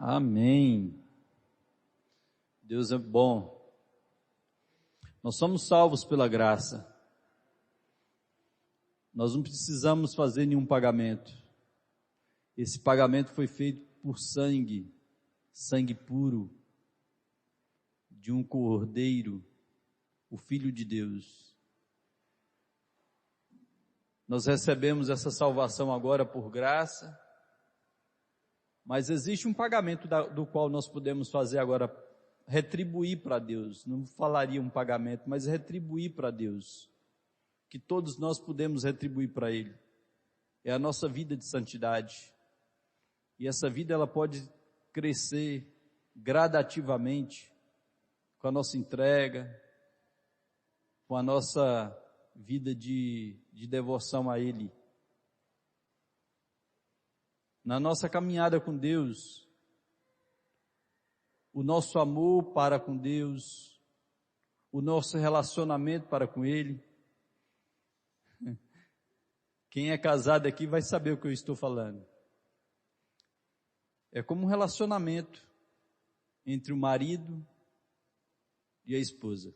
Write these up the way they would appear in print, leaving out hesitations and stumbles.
Amém. Deus é bom. Nós somos salvos pela graça. Nós não precisamos fazer nenhum pagamento. Esse pagamento foi feito por sangue puro, de um cordeiro, o Filho de Deus. Nós recebemos essa salvação agora por graça, mas existe um pagamento do qual nós podemos fazer agora, retribuir para Deus. Não falaria um pagamento, mas retribuir para Deus, que todos nós podemos retribuir para Ele. É a nossa vida de santidade. E essa vida ela pode crescer gradativamente com a nossa entrega, com a nossa vida de devoção a Ele. Na nossa caminhada com Deus, o nosso amor para com Deus, o nosso relacionamento para com Ele. Quem é casado aqui vai saber o que eu estou falando. É como um relacionamento entre o marido e a esposa.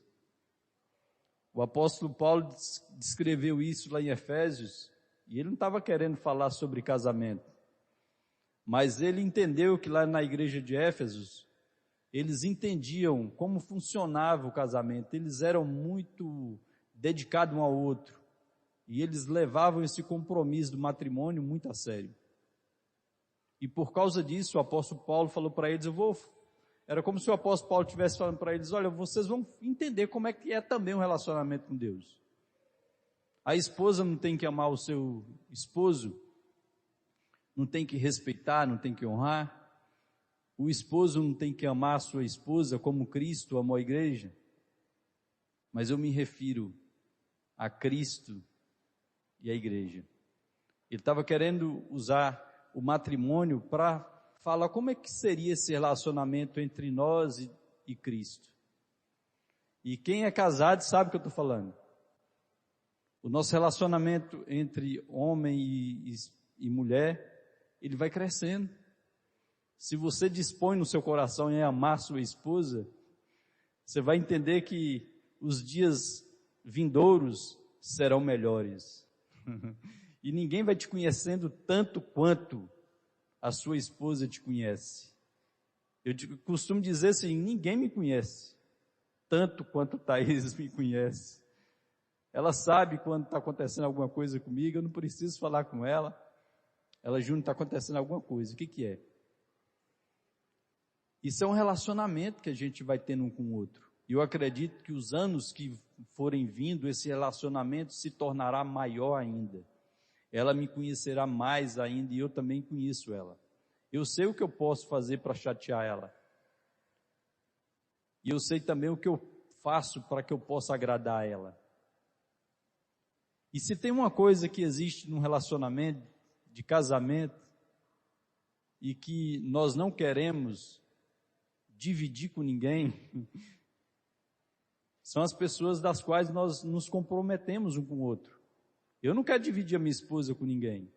O apóstolo Paulo descreveu isso lá em Efésios, e ele não estava querendo falar sobre casamento, mas ele entendeu que lá na igreja de Éfesos, eles entendiam como funcionava o casamento, eles eram muito dedicados um ao outro, e eles levavam esse compromisso do matrimônio muito a sério. E por causa disso, o apóstolo Paulo falou para eles, era como se o apóstolo Paulo estivesse falando para eles, olha, vocês vão entender como é que é também um relacionamento com Deus. A esposa não tem que amar o seu esposo, não tem que respeitar, não tem que honrar. O esposo não tem que amar a sua esposa como Cristo amou a igreja. Mas eu me refiro a Cristo e a igreja. Ele estava querendo usar o matrimônio para falar como é que seria esse relacionamento entre nós e Cristo. E quem é casado sabe o que eu estou falando. O nosso relacionamento entre homem e mulher, ele vai crescendo. Se você dispõe no seu coração em amar sua esposa, você vai entender que os dias vindouros serão melhores. E ninguém vai te conhecendo tanto quanto a sua esposa te conhece. Eu costumo dizer assim, ninguém me conhece tanto quanto Thaís me conhece. Ela sabe quando está acontecendo alguma coisa comigo, eu não preciso falar com ela. Ela jura que está acontecendo alguma coisa. O que é? Isso é um relacionamento que a gente vai tendo um com o outro. E eu acredito que os anos que forem vindo, esse relacionamento se tornará maior ainda. Ela me conhecerá mais ainda e eu também conheço ela. Eu sei o que eu posso fazer para chatear ela. E eu sei também o que eu faço para que eu possa agradar a ela. E se tem uma coisa que existe num relacionamento de casamento e que nós não queremos dividir com ninguém, são as pessoas das quais nós nos comprometemos um com o outro. Eu não quero dividir a minha esposa com ninguém.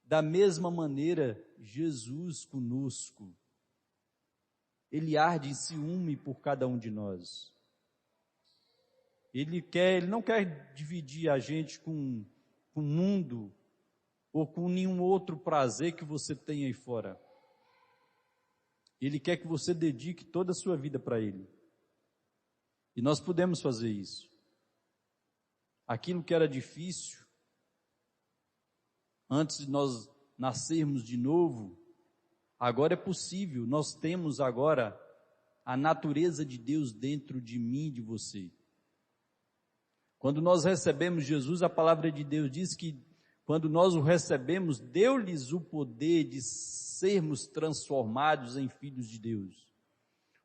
Da mesma maneira, Jesus conosco, Ele arde em ciúme por cada um de nós. Ele não quer dividir a gente com o mundo ou com nenhum outro prazer que você tem aí fora. Ele quer que você dedique toda a sua vida para Ele. E nós podemos fazer isso. Aquilo que era difícil, antes de nós nascermos de novo, agora é possível. Nós temos agora a natureza de Deus dentro de mim e de você. Quando nós recebemos Jesus, a palavra de Deus diz que quando nós o recebemos, deu-lhes o poder de sermos transformados em filhos de Deus.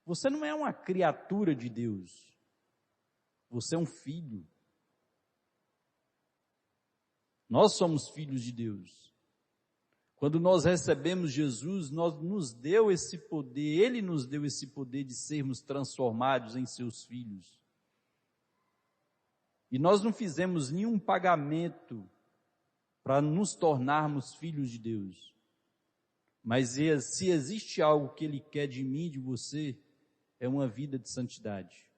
Você não é uma criatura de Deus. Você é um filho. Nós somos filhos de Deus. Quando nós recebemos Jesus, nos deu esse poder, Ele nos deu esse poder de sermos transformados em seus filhos. E nós não fizemos nenhum pagamento para nos tornarmos filhos de Deus. Mas se existe algo que Ele quer de mim e de você, é uma vida de santidade.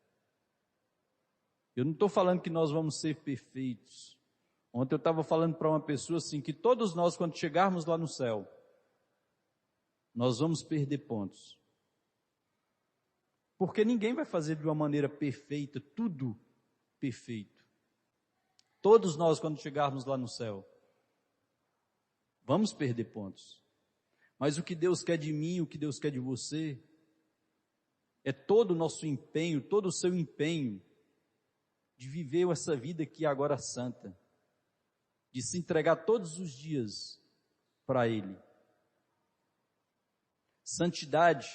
Eu não estou falando que nós vamos ser perfeitos. Ontem eu estava falando para uma pessoa assim, que todos nós, quando chegarmos lá no céu, nós vamos perder pontos. Porque ninguém vai fazer de uma maneira perfeita, tudo perfeito. Todos nós, quando chegarmos lá no céu, vamos perder pontos. Mas o que Deus quer de mim, o que Deus quer de você, é todo o nosso empenho, todo o seu empenho, de viver essa vida aqui agora santa, de se entregar todos os dias para Ele. Santidade,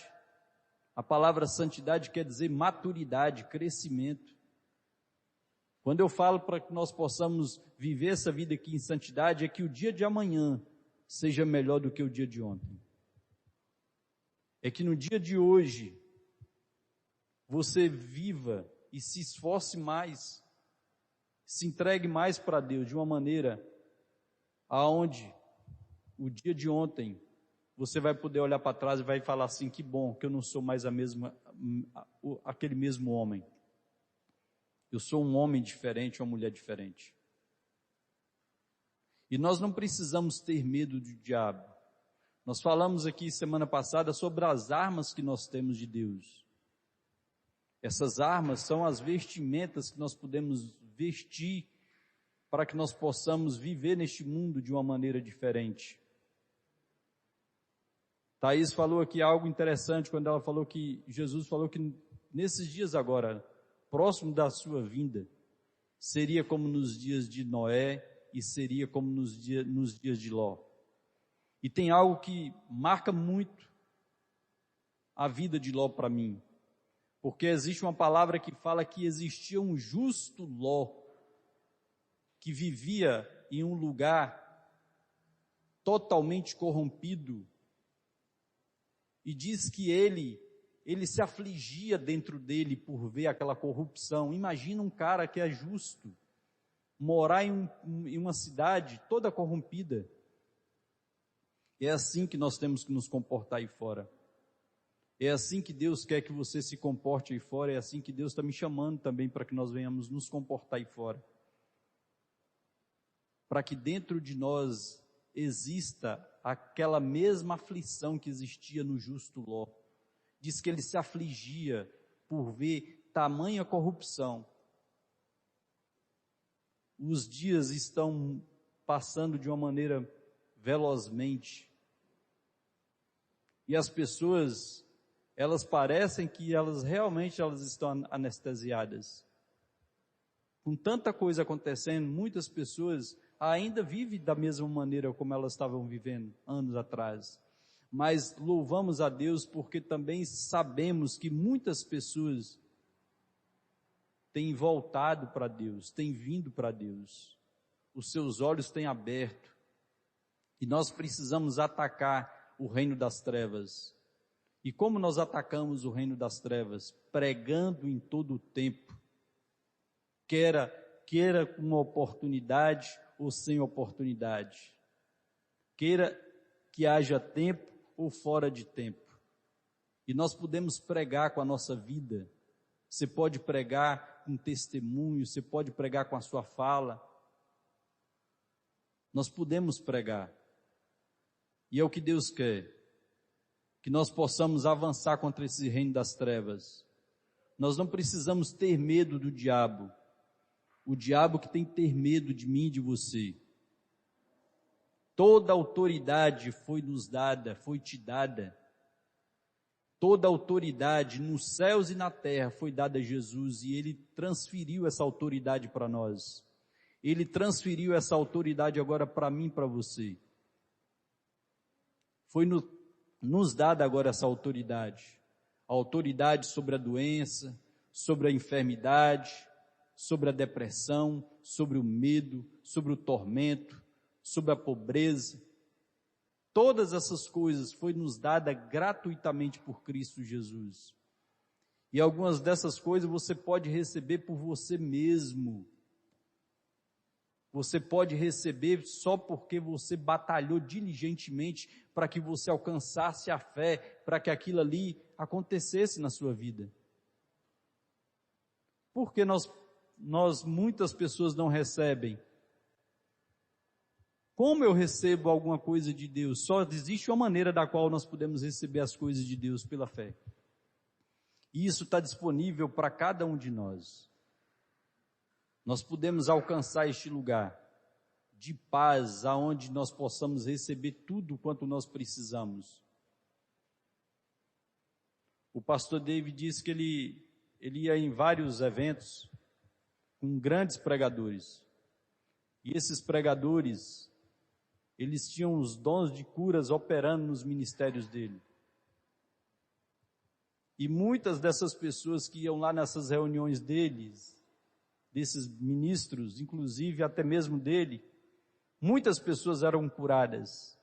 a palavra santidade quer dizer maturidade, crescimento. Quando eu falo para que nós possamos viver essa vida aqui em santidade, é que o dia de amanhã seja melhor do que o dia de ontem. É que no dia de hoje, você viva e se esforce mais, se entregue mais para Deus de uma maneira aonde o dia de ontem você vai poder olhar para trás e vai falar assim, que bom que eu não sou mais aquele mesmo homem. Eu sou um homem diferente, uma mulher diferente. E nós não precisamos ter medo do diabo. Nós falamos aqui semana passada sobre as armas que nós temos de Deus. Essas armas são as vestimentas que nós podemos vestir para que nós possamos viver neste mundo de uma maneira diferente. Thaís falou aqui algo interessante quando ela falou que Jesus falou que nesses dias agora, próximo da sua vinda, seria como nos dias de Noé e seria como nos dias de Ló. E tem algo que marca muito a vida de Ló para mim, porque existe uma palavra que fala que existia um justo Ló, que vivia em um lugar totalmente corrompido, e diz que ele se afligia dentro dele por ver aquela corrupção. Imagina um cara que é justo, morar em uma cidade toda corrompida. É assim que nós temos que nos comportar aí fora. É assim que Deus quer que você se comporte aí fora, é assim que Deus está me chamando também para que nós venhamos nos comportar aí fora. Para que dentro de nós exista aquela mesma aflição que existia no justo Ló. Diz que ele se afligia por ver tamanha corrupção. Os dias estão passando de uma maneira velozmente. E as pessoas, elas parecem que elas estão anestesiadas. Com tanta coisa acontecendo, muitas pessoas ainda vivem da mesma maneira como elas estavam vivendo anos atrás. Mas louvamos a Deus porque também sabemos que muitas pessoas têm voltado para Deus, têm vindo para Deus. Os seus olhos têm aberto. E nós precisamos atacar o reino das trevas. E como nós atacamos o reino das trevas? Pregando em todo o tempo. Queira com uma oportunidade ou sem oportunidade. Queira que haja tempo ou fora de tempo. E nós podemos pregar com a nossa vida. Você pode pregar com testemunho, você pode pregar com a sua fala. Nós podemos pregar. E é o que Deus quer. Que nós possamos avançar contra esse reino das trevas. Nós não precisamos ter medo do diabo. O diabo que tem que ter medo de mim e de você. Toda autoridade foi nos dada, foi te dada. Toda autoridade nos céus e na terra foi dada a Jesus e Ele transferiu essa autoridade para nós. Ele transferiu essa autoridade agora para mim e para você. Foi nos dada agora essa autoridade. A autoridade sobre a doença, sobre a enfermidade, sobre a depressão, sobre o medo, sobre o tormento, sobre a pobreza. Todas essas coisas foi nos dada gratuitamente por Cristo Jesus. E algumas dessas coisas você pode receber por você mesmo. Você pode receber só porque você batalhou diligentemente para que você alcançasse a fé, para que aquilo ali acontecesse na sua vida. Por que muitas pessoas não recebem? Como eu recebo alguma coisa de Deus? Só existe uma maneira da qual nós podemos receber as coisas de Deus, pela fé. E isso está disponível para cada um de nós. Nós podemos alcançar este lugar de paz, aonde nós possamos receber tudo quanto nós precisamos. O pastor David disse que ele ia em vários eventos com grandes pregadores. E esses pregadores, eles tinham os dons de curas operando nos ministérios dele. E muitas dessas pessoas que iam lá nessas reuniões deles, desses ministros, inclusive até mesmo dele, muitas pessoas eram curadas.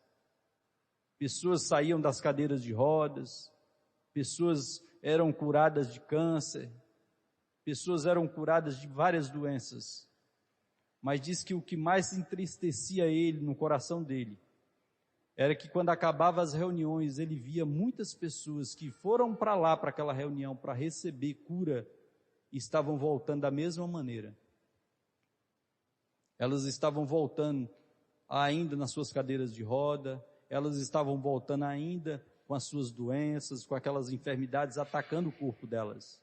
Pessoas saíam das cadeiras de rodas, pessoas eram curadas de câncer, pessoas eram curadas de várias doenças. Mas diz que o que mais entristecia ele no coração dele era que quando acabava as reuniões, ele via muitas pessoas que foram para lá, para aquela reunião, para receber cura, e estavam voltando da mesma maneira. Elas estavam voltando ainda nas suas cadeiras de roda, elas estavam voltando ainda com as suas doenças, com aquelas enfermidades atacando o corpo delas.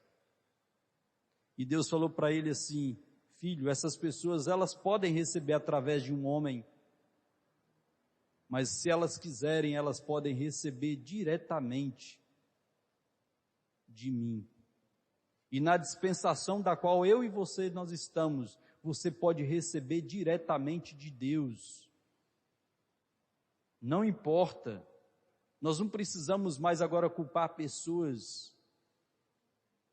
E Deus falou para ele assim: filho, essas pessoas, elas podem receber através de um homem, mas se elas quiserem, elas podem receber diretamente de mim. E na dispensação da qual eu e você nós estamos, você pode receber diretamente de Deus. Não importa, nós não precisamos mais agora culpar pessoas.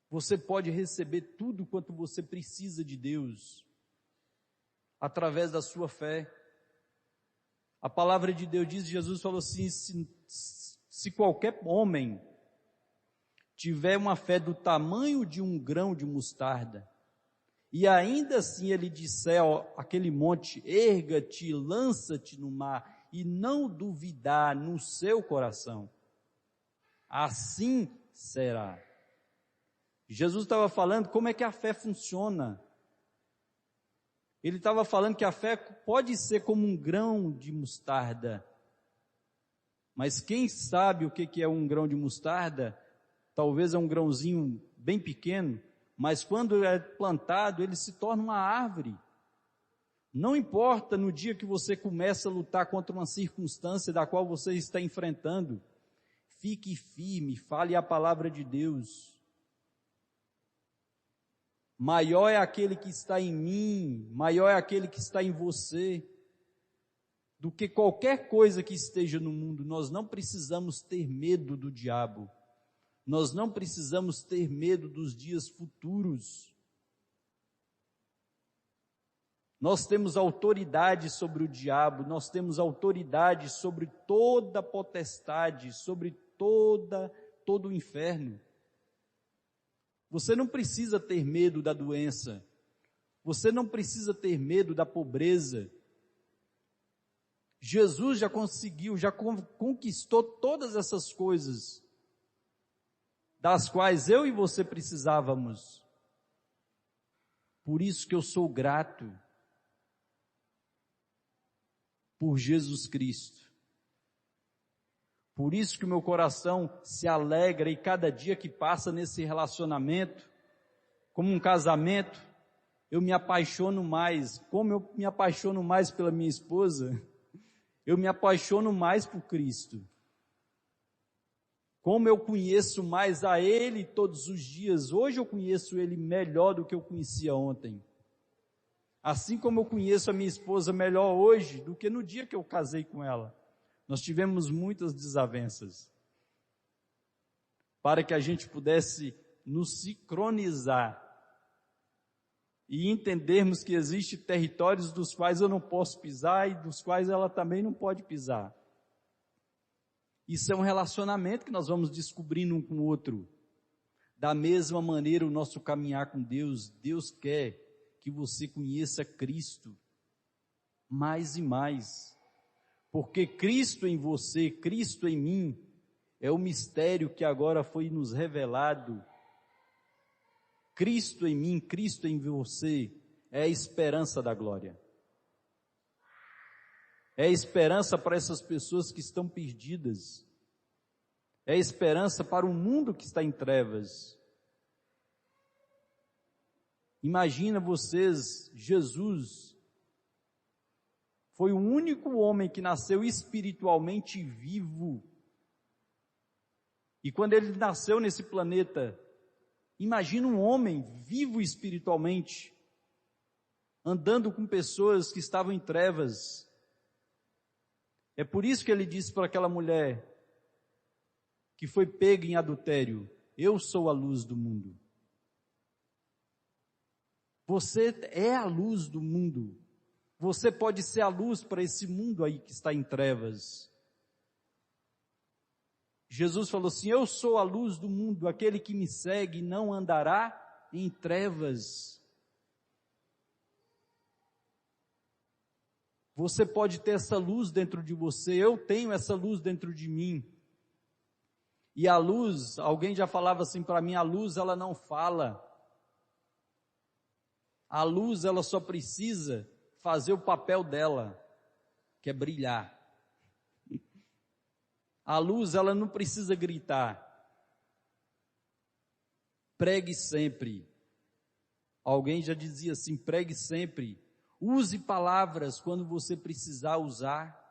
Você pode receber tudo quanto você precisa de Deus, através da sua fé. A palavra de Deus diz, Jesus falou assim, se qualquer homem tiver uma fé do tamanho de um grão de mostarda, e ainda assim ele disser aquele monte, erga-te, lança-te no mar, e não duvidar no seu coração, assim será. Jesus estava falando como é que a fé funciona. Ele estava falando que a fé pode ser como um grão de mostarda. Mas quem sabe o que é um grão de mostarda? Talvez é um grãozinho bem pequeno, mas quando é plantado, ele se torna uma árvore. Não importa no dia que você começa a lutar contra uma circunstância da qual você está enfrentando, fique firme, fale a palavra de Deus. Maior é aquele que está em mim, maior é aquele que está em você, do que qualquer coisa que esteja no mundo. Nós não precisamos ter medo do diabo, nós não precisamos ter medo dos dias futuros. Nós temos autoridade sobre o diabo, nós temos autoridade sobre toda a potestade, sobre todo o inferno. Você não precisa ter medo da doença, você não precisa ter medo da pobreza. Jesus já conseguiu, já conquistou todas essas coisas, das quais eu e você precisávamos. Por isso que eu sou grato por Jesus Cristo. Por isso que o meu coração se alegra e cada dia que passa nesse relacionamento, como um casamento, eu me apaixono mais. Como eu me apaixono mais pela minha esposa, eu me apaixono mais por Cristo. Como eu conheço mais a Ele todos os dias, hoje eu conheço Ele melhor do que eu conhecia ontem. Assim como eu conheço a minha esposa melhor hoje do que no dia que eu casei com ela. Nós tivemos muitas desavenças, para que a gente pudesse nos sincronizar e entendermos que existem territórios dos quais eu não posso pisar e dos quais ela também não pode pisar. Isso é um relacionamento que nós vamos descobrindo um com o outro. Da mesma maneira, o nosso caminhar com Deus, Deus quer que você conheça Cristo. mais e mais, porque Cristo em você, Cristo em mim, é o mistério que agora foi nos revelado. Cristo em mim, Cristo em você, é a esperança da glória. É a esperança para essas pessoas que estão perdidas. É a esperança para um mundo que está em trevas. Imagina vocês, Jesus foi o único homem que nasceu espiritualmente vivo. E quando ele nasceu nesse planeta, imagina um homem vivo espiritualmente, andando com pessoas que estavam em trevas. É por isso que ele disse para aquela mulher que foi pega em adultério: eu sou a luz do mundo. Você é a luz do mundo. Você pode ser a luz para esse mundo aí que está em trevas. Jesus falou assim: eu sou a luz do mundo, aquele que me segue não andará em trevas. Você pode ter essa luz dentro de você, eu tenho essa luz dentro de mim. E a luz, alguém já falava assim para mim, a luz ela não fala. A luz ela só precisa fazer o papel dela, que é brilhar. A luz ela não precisa gritar. Pregue sempre. Alguém já dizia assim, pregue sempre. Use palavras quando você precisar usar.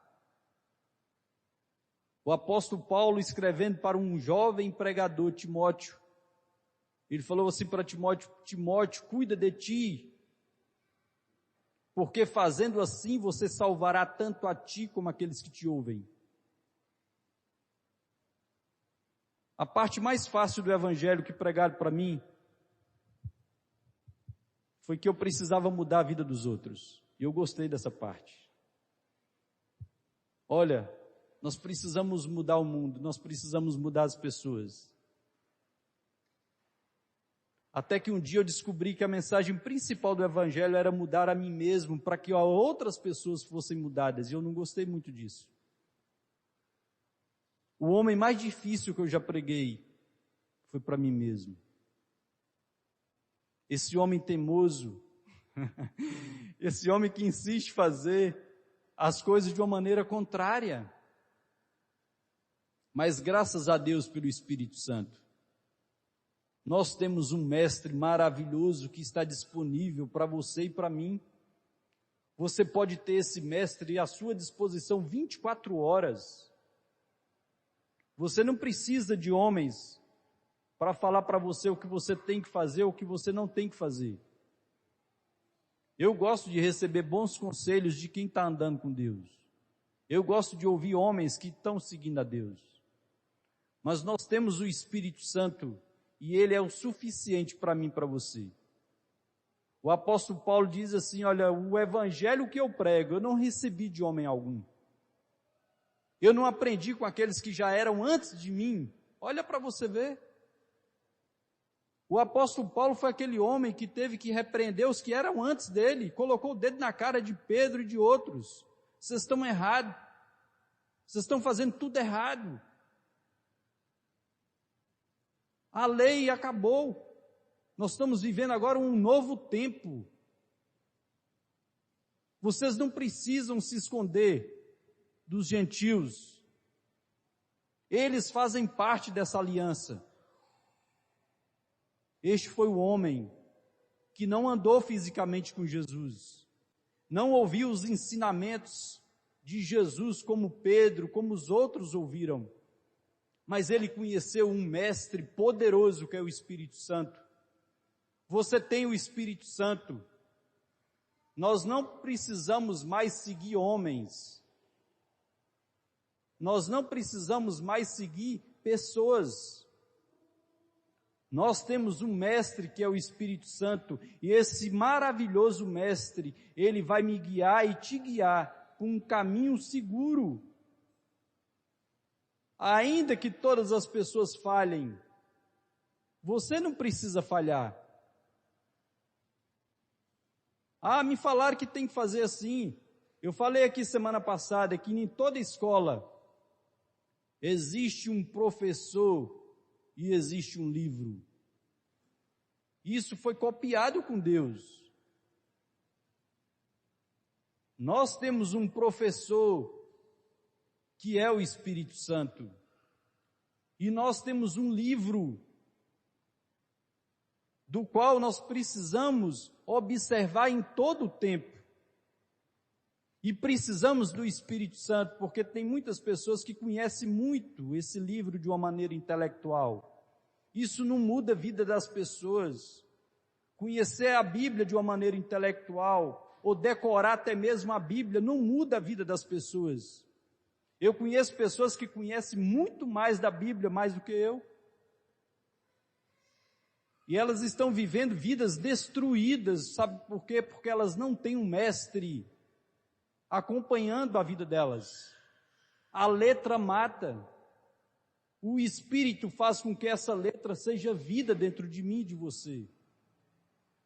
O apóstolo Paulo, escrevendo para um jovem pregador, Timóteo, ele falou assim para Timóteo: Timóteo, cuida de ti, porque fazendo assim você salvará tanto a ti como aqueles que te ouvem. A parte mais fácil do evangelho que pregaram para mim foi que eu precisava mudar a vida dos outros. E eu gostei dessa parte. Olha, nós precisamos mudar o mundo, nós precisamos mudar as pessoas. Até que um dia eu descobri que a mensagem principal do evangelho era mudar a mim mesmo, para que outras pessoas fossem mudadas, e eu não gostei muito disso. O homem mais difícil que eu já preguei foi para mim mesmo. Esse homem teimoso, esse homem que insiste em fazer as coisas de uma maneira contrária. Mas graças a Deus pelo Espírito Santo, nós temos um mestre maravilhoso que está disponível para você e para mim. Você pode ter esse mestre à sua disposição 24 horas. Você não precisa de homens para falar para você o que você tem que fazer ou o que você não tem que fazer. Eu gosto de receber bons conselhos de quem está andando com Deus. Eu gosto de ouvir homens que estão seguindo a Deus. Mas nós temos o Espírito Santo e Ele é o suficiente para mim e para você. O apóstolo Paulo diz assim, olha, o evangelho que eu prego, eu não recebi de homem algum. Eu não aprendi com aqueles que já eram antes de mim. Olha para você ver. O apóstolo Paulo foi aquele homem que teve que repreender os que eram antes dele, colocou o dedo na cara de Pedro e de outros. Vocês estão errados. Vocês estão fazendo tudo errado. A lei acabou. Nós estamos vivendo agora um novo tempo. Vocês não precisam se esconder dos gentios. Eles fazem parte dessa aliança. Este foi o homem que não andou fisicamente com Jesus. Não ouviu os ensinamentos de Jesus como Pedro, como os outros ouviram. Mas ele conheceu um mestre poderoso que é o Espírito Santo. Você tem o Espírito Santo. Nós não precisamos mais seguir homens. Nós não precisamos mais seguir pessoas. Nós temos um mestre que é o Espírito Santo. E esse maravilhoso mestre, ele vai me guiar e te guiar por um caminho seguro. Ainda que todas as pessoas falhem, você não precisa falhar. Ah, me falaram que tem que fazer assim. Eu falei aqui semana passada que em toda escola existe um professor e existe um livro. Isso foi copiado com Deus. Nós temos um professor que é o Espírito Santo. E nós temos um livro do qual nós precisamos observar em todo o tempo. E precisamos do Espírito Santo, porque tem muitas pessoas que conhecem muito esse livro de uma maneira intelectual. Isso não muda a vida das pessoas. Conhecer a Bíblia de uma maneira intelectual, ou decorar até mesmo a Bíblia, não muda a vida das pessoas. Eu conheço pessoas que conhecem muito mais da Bíblia, mais do que eu. E elas estão vivendo vidas destruídas, sabe por quê? Porque elas não têm um mestre acompanhando a vida delas. A letra mata. O Espírito faz com que essa letra seja vida dentro de mim e de você.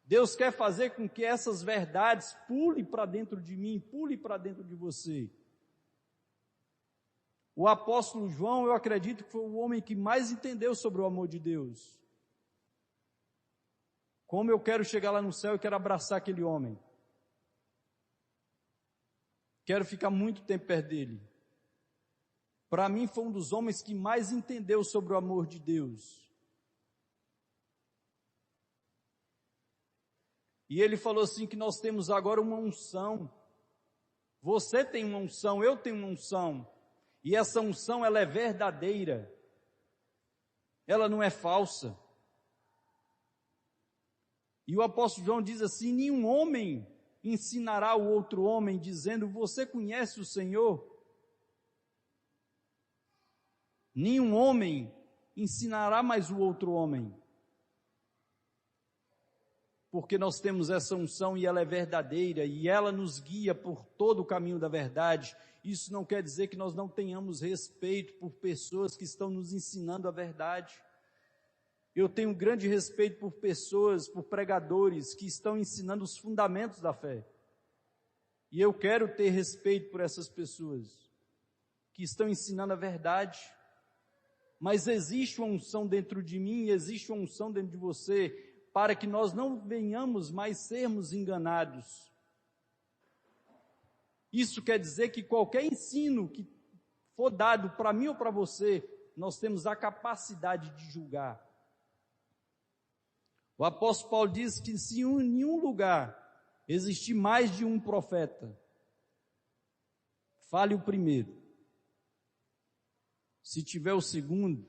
Deus quer fazer com que essas verdades pulem para dentro de mim, pulem para dentro de você. O apóstolo João, eu acredito que foi o homem que mais entendeu sobre o amor de Deus. Como eu quero chegar lá no céu e quero abraçar aquele homem. Quero ficar muito tempo perto dele. Para mim foi um dos homens que mais entendeu sobre o amor de Deus. E ele falou assim que nós temos agora uma unção. Você tem uma unção, eu tenho uma unção. E essa unção, ela é verdadeira. Ela não é falsa. E o apóstolo João diz assim, nenhum homem ensinará o outro homem, dizendo, você conhece o Senhor? Nenhum homem ensinará mais o outro homem. Porque nós temos essa unção e ela é verdadeira e ela nos guia por todo o caminho da verdade. Isso não quer dizer que nós não tenhamos respeito por pessoas que estão nos ensinando a verdade. Eu tenho grande respeito por pessoas, por pregadores que estão ensinando os fundamentos da fé. E eu quero ter respeito por essas pessoas que estão ensinando a verdade. Mas existe uma unção dentro de mim, existe uma unção dentro de você, para que nós não venhamos mais sermos enganados. Isso quer dizer que qualquer ensino que for dado para mim ou para você, nós temos a capacidade de julgar. O apóstolo Paulo diz que se em nenhum lugar existir mais de um profeta, fale o primeiro. Se tiver o segundo,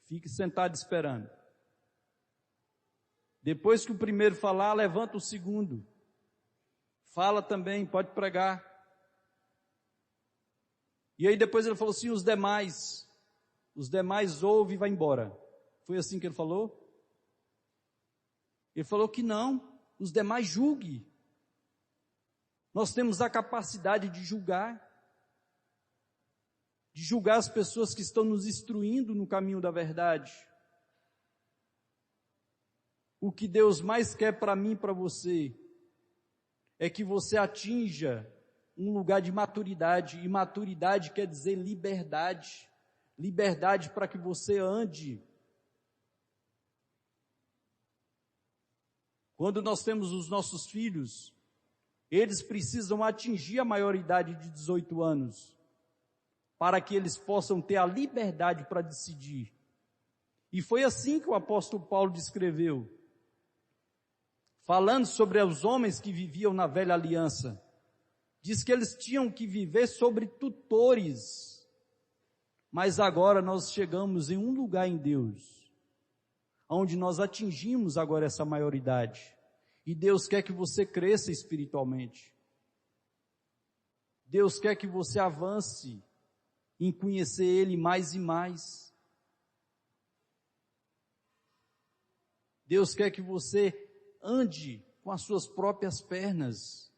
fique sentado esperando. Depois que o primeiro falar, levanta o segundo. Fala também, pode pregar. E aí depois ele falou assim, os demais ouvem e vai embora. Foi assim que ele falou? Ele falou que não, os demais julgue. Nós temos a capacidade de julgar as pessoas que estão nos instruindo no caminho da verdade. O que Deus mais quer para mim e para você é que você atinja um lugar de maturidade, e maturidade quer dizer liberdade, liberdade para que você ande. Quando nós temos os nossos filhos, eles precisam atingir a maioridade de 18 anos, para que eles possam ter a liberdade para decidir. E foi assim que o apóstolo Paulo descreveu, falando sobre os homens que viviam na velha aliança. Diz que eles tinham que viver sobre tutores, mas agora nós chegamos em um lugar em Deus, onde nós atingimos agora essa maioridade, e Deus quer que você cresça espiritualmente. Deus quer que você avance em conhecer Ele mais e mais. Deus quer que você ande com as suas próprias pernas.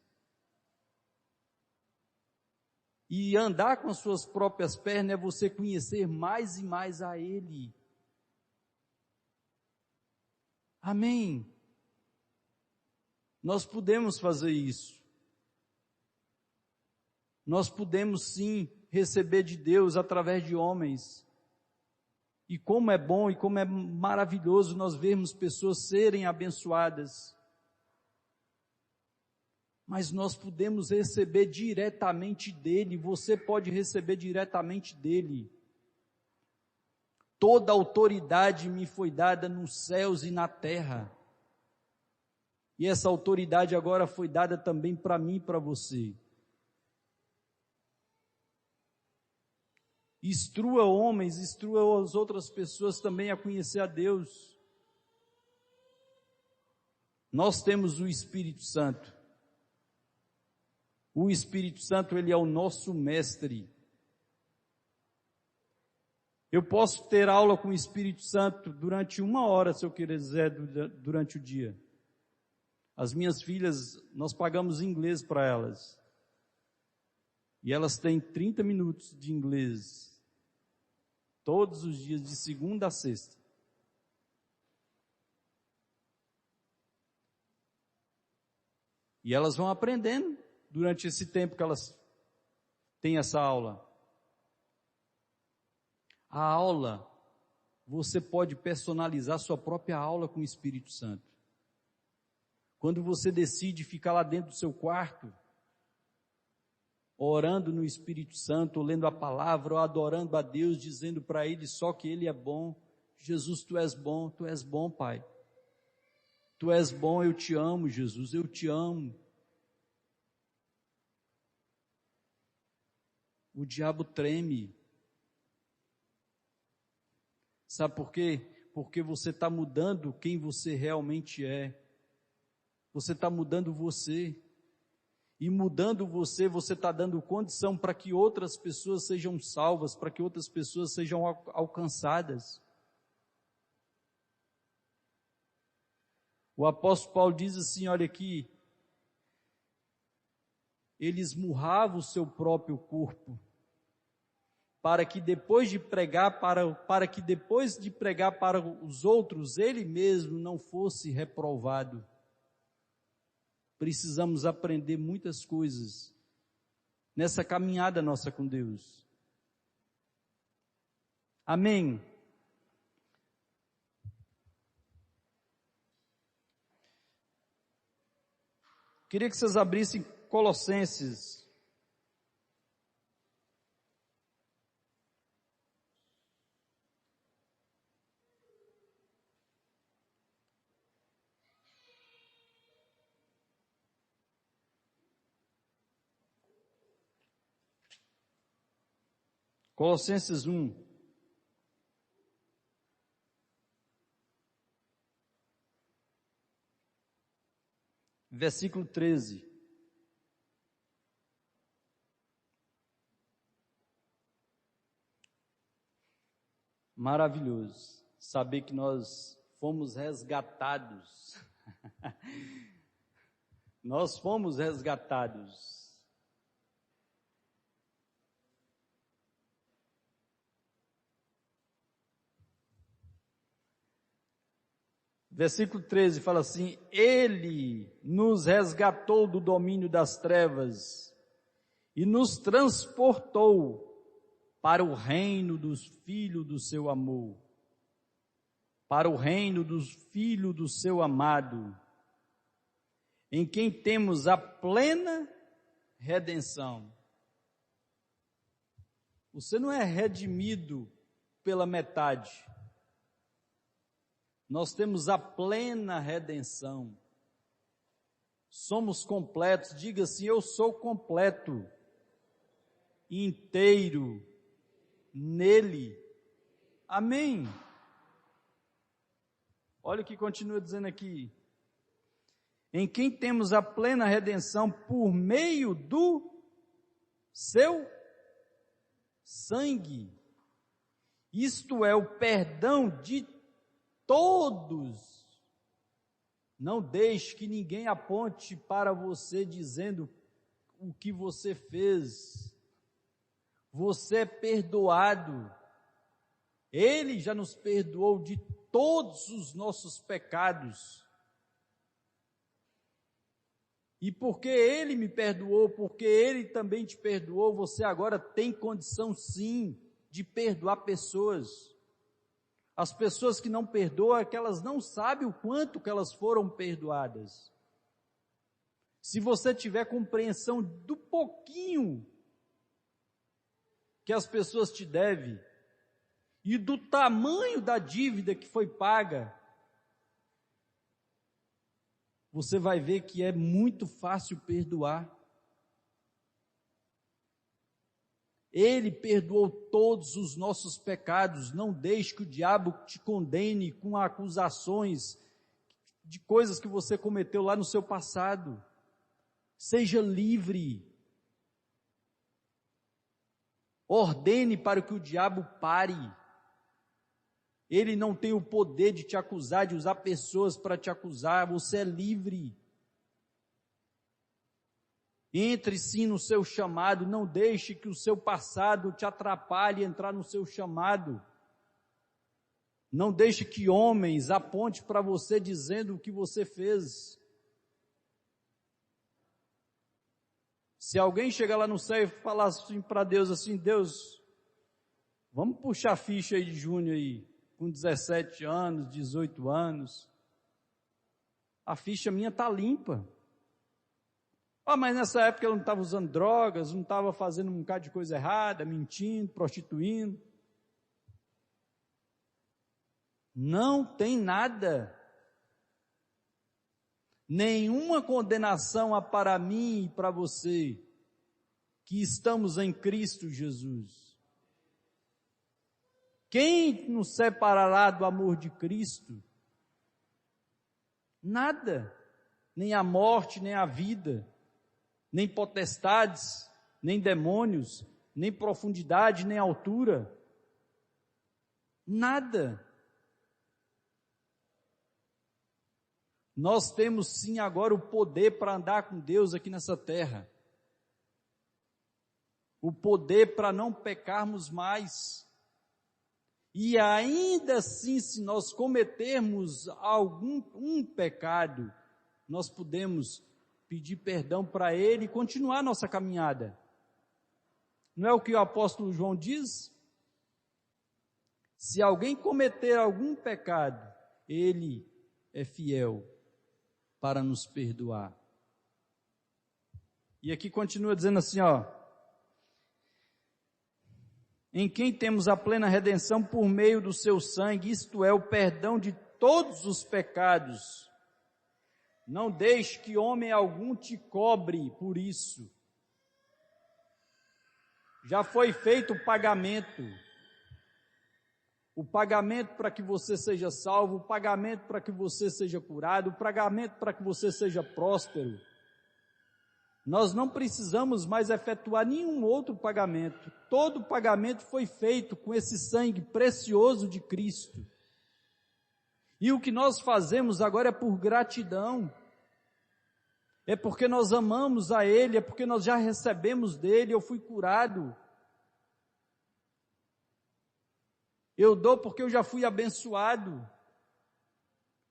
E andar com as suas próprias pernas é você conhecer mais e mais a Ele. Amém? Nós podemos fazer isso. Nós podemos sim receber de Deus através de homens. E como é bom e como é maravilhoso nós vermos pessoas serem abençoadas. Mas nós podemos receber diretamente dele, você pode receber diretamente dele. Toda autoridade me foi dada nos céus e na terra. E essa autoridade agora foi dada também para mim e para você. Instrua homens, instrua as outras pessoas também a conhecer a Deus. Nós temos o Espírito Santo. O Espírito Santo, ele é o nosso mestre. Eu posso ter aula com o Espírito Santo durante 1 hora, se eu quiser, durante o dia. As minhas filhas, nós pagamos inglês para elas. E elas têm 30 minutos de inglês. Todos os dias, de segunda a sexta. E elas vão aprendendo durante esse tempo que elas têm essa aula. A aula, você pode personalizar sua própria aula com o Espírito Santo. Quando você decide ficar lá dentro do seu quarto, orando no Espírito Santo, ou lendo a palavra, ou adorando a Deus, dizendo para Ele só que Ele é bom. Jesus, Tu és bom, Pai. Tu és bom, eu te amo, Jesus, eu te amo. O diabo treme. Sabe por quê? Porque você está mudando quem você realmente é. Você está mudando você. E mudando você, você está dando condição para que outras pessoas sejam salvas, para que outras pessoas sejam alcançadas. O apóstolo Paulo diz assim, olha aqui, ele esmurrava o seu próprio corpo, para que depois de pregar para os outros, ele mesmo não fosse reprovado. Precisamos aprender muitas coisas nessa caminhada nossa com Deus. Amém? Queria que vocês abrissem Colossenses. Colossenses 1. Versículo 13. Maravilhoso saber que nós fomos resgatados. Nós fomos resgatados. Versículo 13 fala assim, Ele nos resgatou do domínio das trevas e nos transportou para o reino dos filhos do seu amor, para o reino dos filhos do seu amado, em quem temos a plena redenção. Você não é redimido pela metade. Nós temos a plena redenção. Somos completos. Diga assim, eu sou completo, inteiro, nele. Amém. Olha o que continua dizendo aqui. Em quem temos a plena redenção por meio do seu sangue. Isto é o perdão de todos. Não deixe que ninguém aponte para você dizendo o que você fez. Você é perdoado. Ele já nos perdoou de todos os nossos pecados. E porque Ele me perdoou, porque Ele também te perdoou, você agora tem condição sim de perdoar pessoas. As pessoas que não perdoam é que elas não sabem o quanto que elas foram perdoadas. Se você tiver compreensão do pouquinho que as pessoas te devem e do tamanho da dívida que foi paga, você vai ver que é muito fácil perdoar. Ele perdoou todos os nossos pecados. Não deixe que o diabo te condene com acusações de coisas que você cometeu lá no seu passado. Seja livre. Ordene para que o diabo pare. Ele não tem o poder de te acusar, de usar pessoas para te acusar. Você é livre. Entre sim no seu chamado. Não deixe que o seu passado te atrapalhe a entrar no seu chamado. Não deixe que homens apontem para você dizendo o que você fez. Se alguém chegar lá no céu e falar assim para Deus assim, Deus, vamos puxar a ficha aí de Júnior aí, com 17 anos, 18 anos. A ficha minha está limpa. Mas nessa época eu não estava usando drogas, não estava fazendo um bocado de coisa errada, mentindo, prostituindo. Não tem nada. Nenhuma condenação há para mim e para você, que estamos em Cristo Jesus. Quem nos separará do amor de Cristo? Nada, nem a morte, nem a vida, nem potestades, nem demônios, nem profundidade, nem altura. Nada. Nós temos sim agora o poder para andar com Deus aqui nessa terra. O poder para não pecarmos mais. E ainda assim, se nós cometermos um pecado, nós podemos pedir perdão para Ele e continuar nossa caminhada. Não é o que o apóstolo João diz? Se alguém cometer algum pecado, Ele é fiel para nos perdoar. E aqui continua dizendo assim, em quem temos a plena redenção por meio do seu sangue, isto é, o perdão de todos os pecados. Não deixe que homem algum te cobre por isso. Já foi feito o pagamento. O pagamento para que você seja salvo, o pagamento para que você seja curado, o pagamento para que você seja próspero. Nós não precisamos mais efetuar nenhum outro pagamento. Todo o pagamento foi feito com esse sangue precioso de Cristo. E o que nós fazemos agora é por gratidão. É porque nós amamos a Ele, é porque nós já recebemos dEle, eu fui curado. Eu dou porque eu já fui abençoado.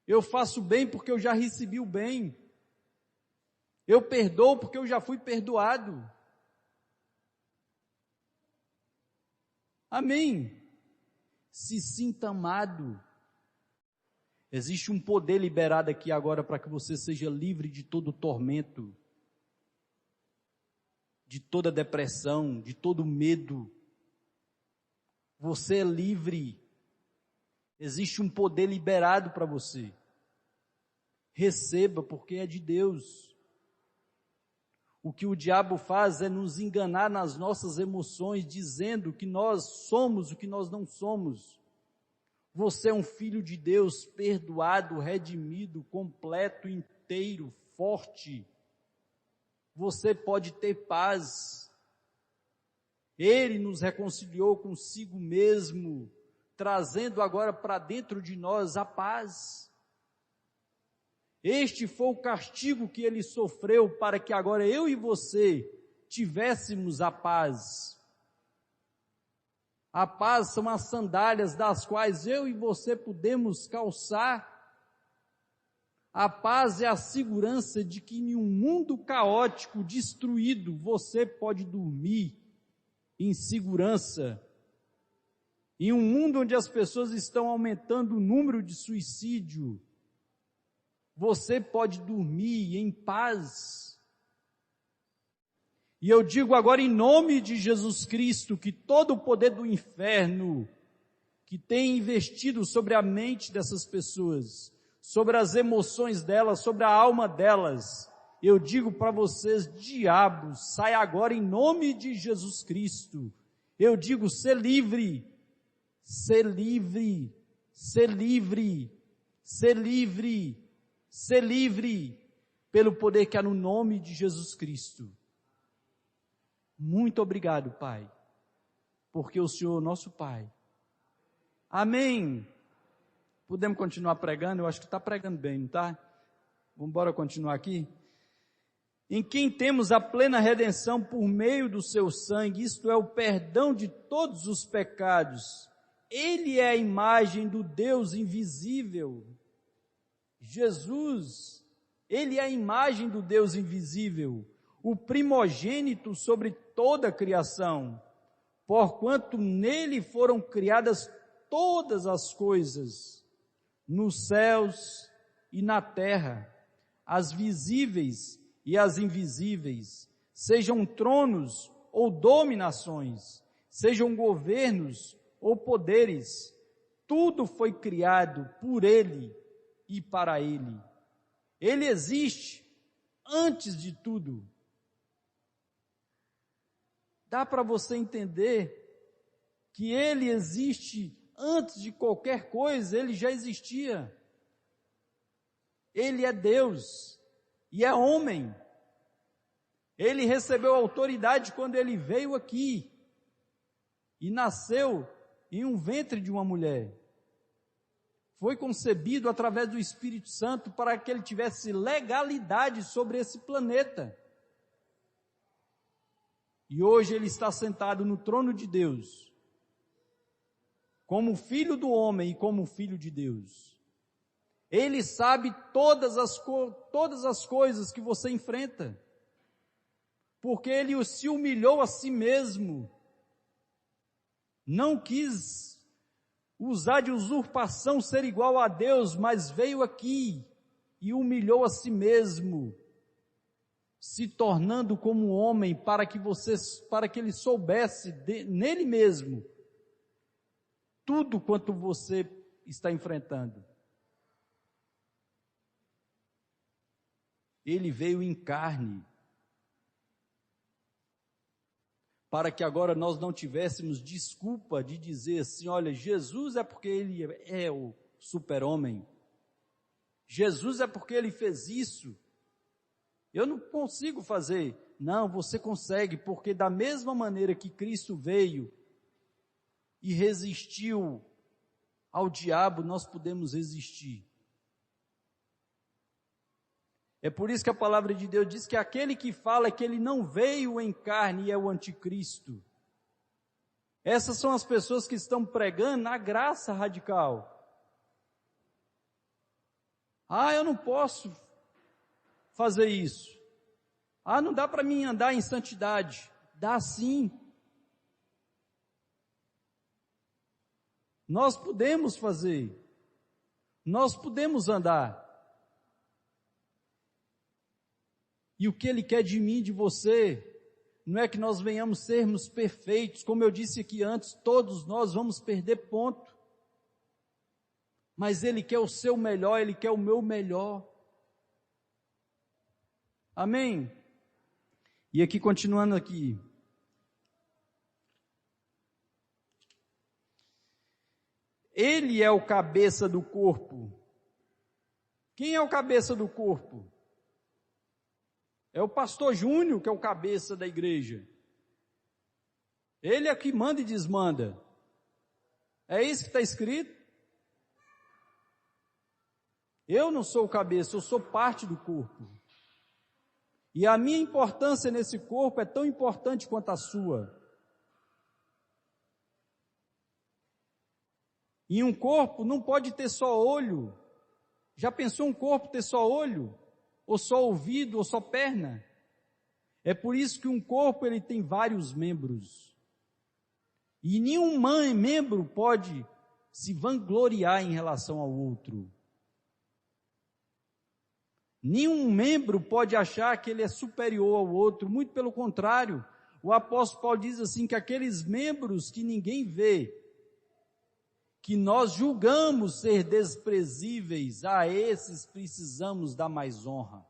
Eu faço bem porque eu já recebi o bem. Eu perdoo porque eu já fui perdoado. Amém. Se sinta amado. Existe um poder liberado aqui agora para que você seja livre de todo tormento, de toda depressão, de todo medo. Você é livre. Existe um poder liberado para você. Receba, porque é de Deus. O que o diabo faz é nos enganar nas nossas emoções, dizendo que nós somos o que nós não somos. Você é um filho de Deus, perdoado, redimido, completo, inteiro, forte. Você pode ter paz. Ele nos reconciliou consigo mesmo, trazendo agora para dentro de nós a paz. Este foi o castigo que ele sofreu para que agora eu e você tivéssemos a paz. A paz são as sandálias das quais eu e você podemos calçar. A paz é a segurança de que em um mundo caótico, destruído, você pode dormir em segurança. Em um mundo onde as pessoas estão aumentando o número de suicídio, você pode dormir em paz. E eu digo agora em nome de Jesus Cristo, que todo o poder do inferno que tem investido sobre a mente dessas pessoas, sobre as emoções delas, sobre a alma delas, eu digo para vocês, diabo, sai agora em nome de Jesus Cristo. Eu digo, ser livre, ser livre, ser livre, ser livre, ser livre, pelo poder que há no nome de Jesus Cristo. Muito obrigado, Pai, porque o Senhor, nosso Pai. Amém. Podemos continuar pregando? Eu acho que está pregando bem, não está? Vamos embora continuar aqui? Em quem temos a plena redenção por meio do seu sangue, isto é, o perdão de todos os pecados. Ele é a imagem do Deus invisível. Jesus, Ele é a imagem do Deus invisível, o primogênito sobre toda a criação, porquanto nele foram criadas todas as coisas, nos céus e na terra, as visíveis e as invisíveis, sejam tronos ou dominações, sejam governos ou poderes, tudo foi criado por Ele e para Ele. Ele existe antes de tudo. Dá para você entender que Ele existe antes de qualquer coisa, Ele já existia. Ele é Deus e é homem. Ele recebeu autoridade quando Ele veio aqui e nasceu em um ventre de uma mulher. Foi concebido através do Espírito Santo para que Ele tivesse legalidade sobre esse planeta. E hoje Ele está sentado no trono de Deus, como filho do homem e como filho de Deus. Ele sabe todas as coisas que você enfrenta, porque Ele se humilhou a si mesmo, não quis usar de usurpação ser igual a Deus, mas veio aqui e humilhou a si mesmo, se tornando como homem para que Ele soubesse nele mesmo tudo quanto você está enfrentando. Ele veio em carne, para que agora nós não tivéssemos desculpa de dizer assim, olha, Jesus é porque Ele é o super-homem, Jesus é porque Ele fez isso, eu não consigo fazer. Não, você consegue, porque da mesma maneira que Cristo veio e resistiu ao diabo, nós podemos resistir. É por isso que a palavra de Deus diz que aquele que fala que Ele não veio em carne é o anticristo. Essas são as pessoas que estão pregando a graça radical. Eu não posso fazer isso. Não dá para mim andar em santidade. Dá sim. Nós podemos fazer. Nós podemos andar. E o que Ele quer de mim, de você, não é que nós venhamos sermos perfeitos. Como eu disse aqui antes, todos nós vamos perder ponto. Mas Ele quer o seu melhor, Ele quer o meu melhor. Amém? E aqui, continuando aqui. Ele é o cabeça do corpo. Quem é o cabeça do corpo? É o pastor Júnior que é o cabeça da igreja. Ele é que manda e desmanda. É isso que está escrito? Eu não sou o cabeça, eu sou parte do corpo. E a minha importância nesse corpo é tão importante quanto a sua. E um corpo não pode ter só olho, Já pensou um corpo ter só olho? Ou só ouvido? Ou só perna? É por isso que um corpo ele tem vários membros. E nenhum membro pode se vangloriar em relação ao outro. Nenhum membro pode achar que ele é superior ao outro, muito pelo contrário. O apóstolo Paulo diz assim, que aqueles membros que ninguém vê, que nós julgamos ser desprezíveis, a esses precisamos dar mais honra.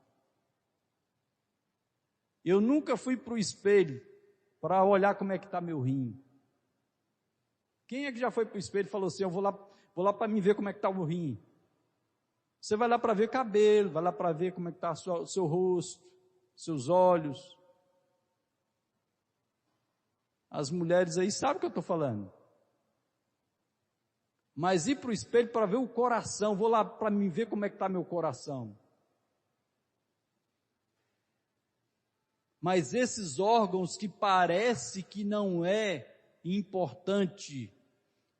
Eu nunca fui para o espelho para olhar como é que está meu rim. Quem é que já foi para o espelho e falou assim, eu vou lá para me ver como é que está o rim? Você vai lá para ver cabelo, vai lá para ver como é que está o seu rosto, seus olhos. As mulheres aí sabem o que eu estou falando. Mas ir para o espelho para ver o coração, vou lá para me ver como é que está meu coração. Mas esses órgãos que parece que não é importante,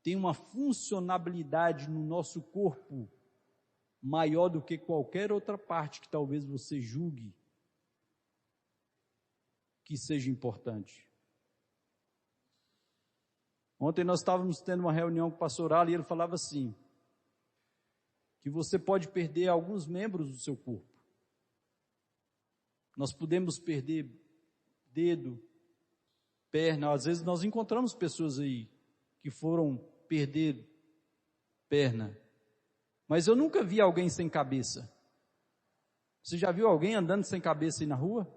tem uma funcionalidade no nosso corpo maior do que qualquer outra parte que talvez você julgue que seja importante. Ontem nós estávamos tendo uma reunião com o pastor Ali e ele falava assim, que você pode perder alguns membros do seu corpo. Nós podemos perder dedo, perna, às vezes nós encontramos pessoas aí que foram perder perna, mas eu nunca vi alguém sem cabeça. Você já viu alguém andando sem cabeça aí na rua?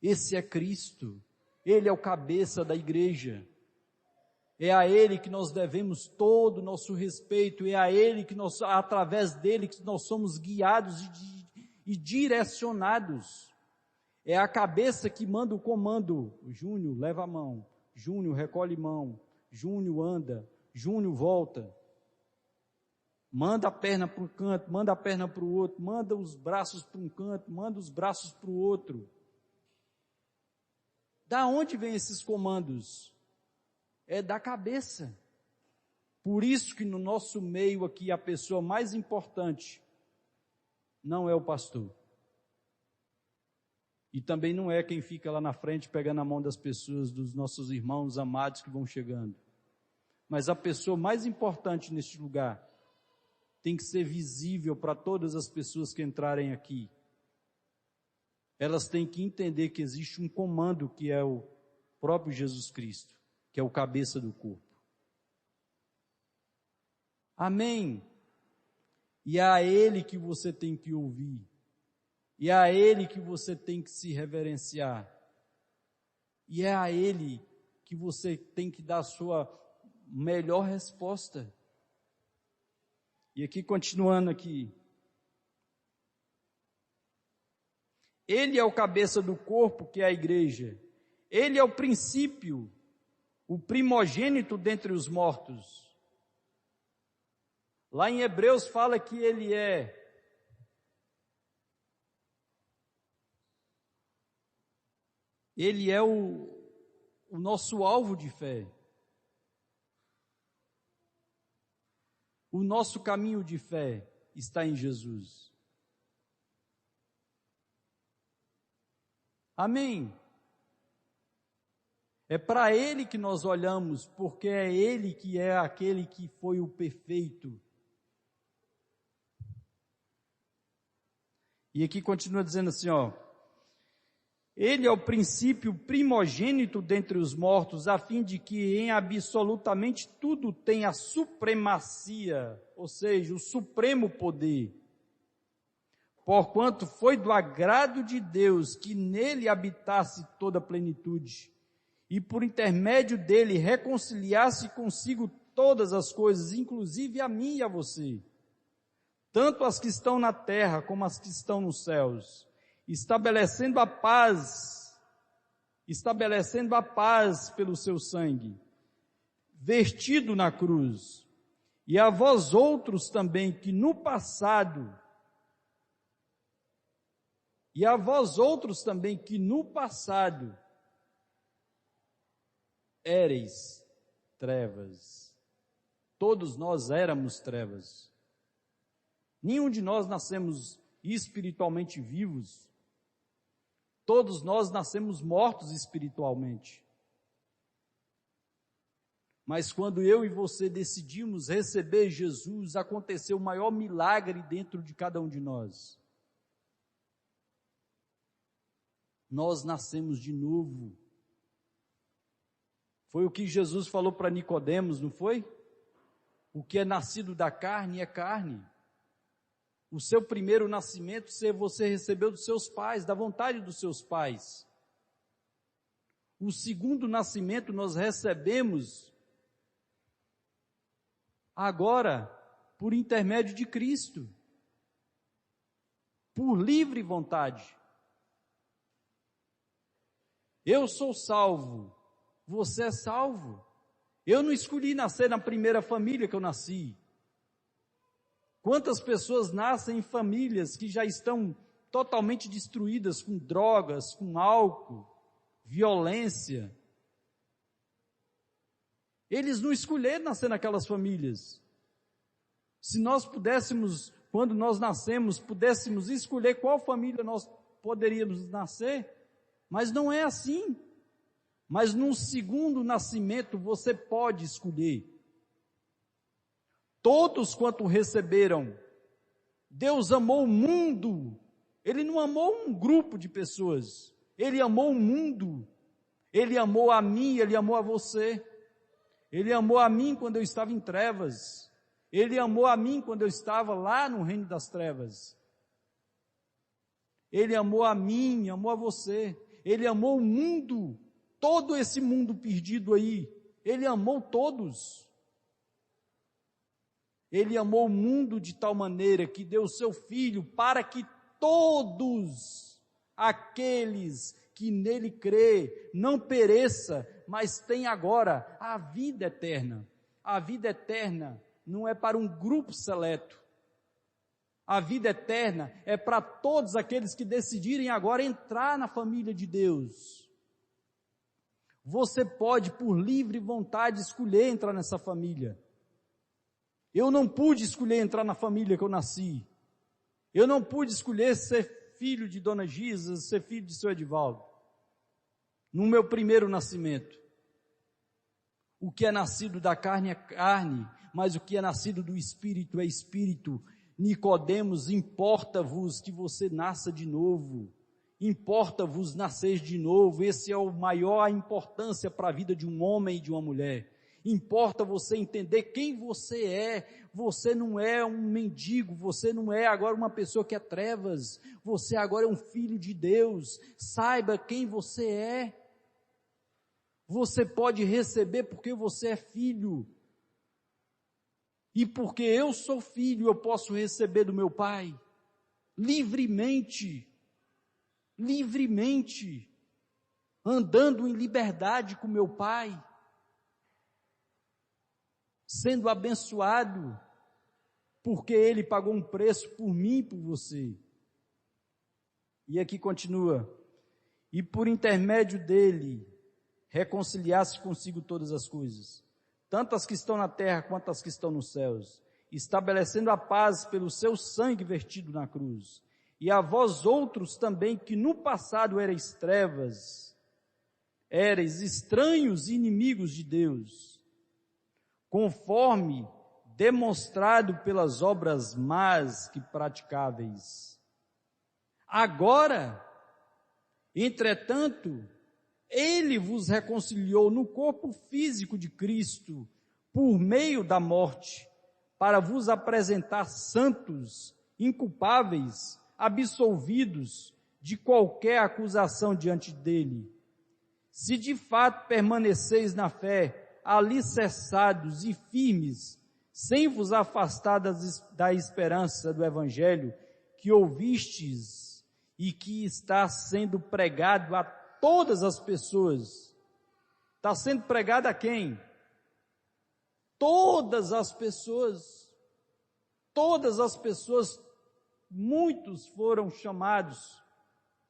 Esse é Cristo, Ele é o cabeça da igreja. É a Ele que nós devemos todo o nosso respeito, é a Ele que nós, através dele, que nós somos guiados e direcionados. É a cabeça que manda o comando. Júnior, leva a mão. Júnior, recolhe mão. Júnior, anda. Júnior, volta. Manda a perna para um canto, manda a perna para o outro, manda os braços para um canto, manda os braços para o outro. Da onde vêm esses comandos? É da cabeça. Por isso que no nosso meio aqui a pessoa mais importante não é o pastor. E também não é quem fica lá na frente pegando a mão das pessoas, dos nossos irmãos amados que vão chegando. Mas a pessoa mais importante neste lugar tem que ser visível para todas as pessoas que entrarem aqui. Elas têm que entender que existe um comando que é o próprio Jesus Cristo, que é o cabeça do corpo. Amém? E é a Ele que você tem que ouvir. E é a Ele que você tem que se reverenciar. E é a Ele que você tem que dar a sua melhor resposta. E aqui, continuando aqui. Ele é o cabeça do corpo, que é a igreja. Ele é o princípio, o primogênito dentre os mortos. Lá em Hebreus fala que ele é o nosso alvo de fé. O nosso caminho de fé está em Jesus. Amém? É para Ele que nós olhamos, porque é Ele que é aquele que foi o perfeito. E aqui continua dizendo assim, ó. Ele é o princípio primogênito dentre os mortos, a fim de que em absolutamente tudo tenha a supremacia, ou seja, o supremo poder. Porquanto foi do agrado de Deus que nele habitasse toda a plenitude, e por intermédio dele reconciliasse consigo todas as coisas, inclusive a mim e a você, tanto as que estão na terra como as que estão nos céus, estabelecendo a paz pelo seu sangue, vertido na cruz. E a vós outros também que no passado éreis trevas. Todos nós éramos trevas. Nenhum de nós nascemos espiritualmente vivos. Todos nós nascemos mortos espiritualmente. Mas quando eu e você decidimos receber Jesus, aconteceu o maior milagre dentro de cada um de nós. Nós nascemos de novo. Foi o que Jesus falou para Nicodemos, não foi? O que é nascido da carne é carne. O seu primeiro nascimento você recebeu dos seus pais, da vontade dos seus pais. O segundo nascimento nós recebemos agora por intermédio de Cristo, por livre vontade. Eu sou salvo, você é salvo. Eu não escolhi nascer na primeira família que eu nasci. Quantas pessoas nascem em famílias que já estão totalmente destruídas com drogas, com álcool, violência. Eles não escolheram nascer naquelas famílias. Se nós pudéssemos, quando nós nascemos, pudéssemos escolher qual família nós poderíamos nascer, mas não é assim. Mas num segundo nascimento você pode escolher. Todos quanto receberam, Deus amou o mundo. Ele não amou um grupo de pessoas. Ele amou o mundo. Ele amou a mim, Ele amou a você. Ele amou a mim quando eu estava em trevas. Ele amou a mim quando eu estava lá no reino das trevas. Ele amou a mim, amou a você. Ele amou o mundo, todo esse mundo perdido aí. Ele amou todos. Ele amou o mundo de tal maneira que deu o seu Filho para que todos aqueles que nele crê não pereça, mas tenha agora a vida eterna. A vida eterna não é para um grupo seleto. A vida eterna é para todos aqueles que decidirem agora entrar na família de Deus. Você pode, por livre vontade, escolher entrar nessa família. Eu não pude escolher entrar na família que eu nasci. Eu não pude escolher ser filho de Dona Gisa, ser filho de seu Edivaldo. No meu primeiro nascimento. O que é nascido da carne é carne, mas o que é nascido do Espírito é Espírito. Nicodemos, importa-vos que você nasça de novo. Importa-vos nascer de novo. Esse é o maior importância para a vida de um homem e de uma mulher. Importa você entender quem você é. Você não é um mendigo, você não é agora uma pessoa que é trevas. Você agora é um filho de Deus. Saiba quem você é. Você pode receber porque você é filho. E porque eu sou filho, eu posso receber do meu Pai. Livremente. Livremente. Andando em liberdade com meu Pai. Sendo abençoado, porque Ele pagou um preço por mim e por você. E aqui continua, e por intermédio dele, reconciliasse consigo todas as coisas, tanto as que estão na terra quanto as que estão nos céus, estabelecendo a paz pelo seu sangue vertido na cruz. E a vós outros também, que no passado erais trevas, erais estranhos e inimigos de Deus, conforme demonstrado pelas obras más que praticáveis. Agora, entretanto, Ele vos reconciliou no corpo físico de Cristo, por meio da morte, para vos apresentar santos, inculpáveis, absolvidos de qualquer acusação diante dele. Se de fato permaneceis na fé, alicerçados e firmes, sem vos afastar da esperança do Evangelho que ouvistes e que está sendo pregado a todas as pessoas. Está sendo pregado a quem? Todas as pessoas. Todas as pessoas. Muitos foram chamados,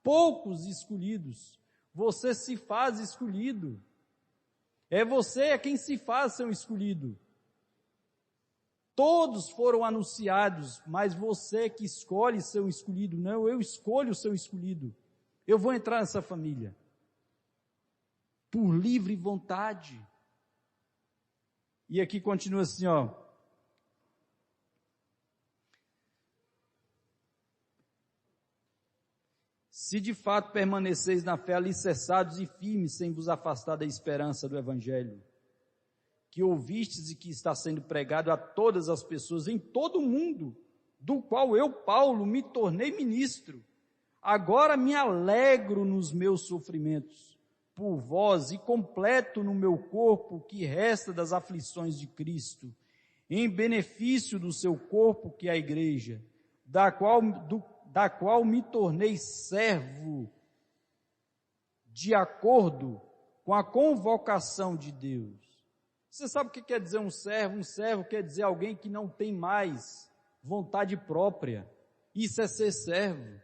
poucos escolhidos. Você se faz escolhido. É você quem se faz ser um escolhido. Todos foram anunciados, mas você que escolhe seu escolhido. Não, eu escolho o seu escolhido. Eu vou entrar nessa família. Por livre vontade. E aqui continua assim, ó. Se de fato permaneceis na fé alicerçados e firmes, sem vos afastar da esperança do Evangelho, que ouvistes e que está sendo pregado a todas as pessoas em todo o mundo, do qual eu, Paulo, me tornei ministro. Agora me alegro nos meus sofrimentos por vós e completo no meu corpo o que resta das aflições de Cristo, em benefício do seu corpo, que é a igreja, da qual me tornei servo de acordo com a convocação de Deus. Você sabe o que quer dizer um servo? Um servo quer dizer alguém que não tem mais vontade própria. Isso é ser servo.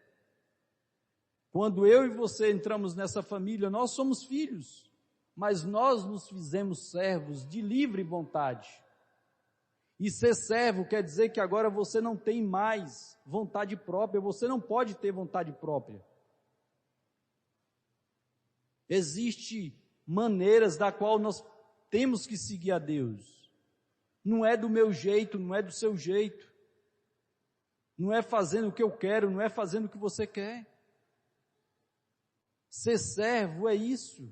Quando eu e você entramos nessa família, nós somos filhos, mas nós nos fizemos servos de livre vontade. E ser servo quer dizer que agora você não tem mais vontade própria, você não pode ter vontade própria. Existem maneiras da qual nós temos que seguir a Deus. Não é do meu jeito, não é do seu jeito. Não é fazendo o que eu quero, não é fazendo o que você quer. Ser servo é isso.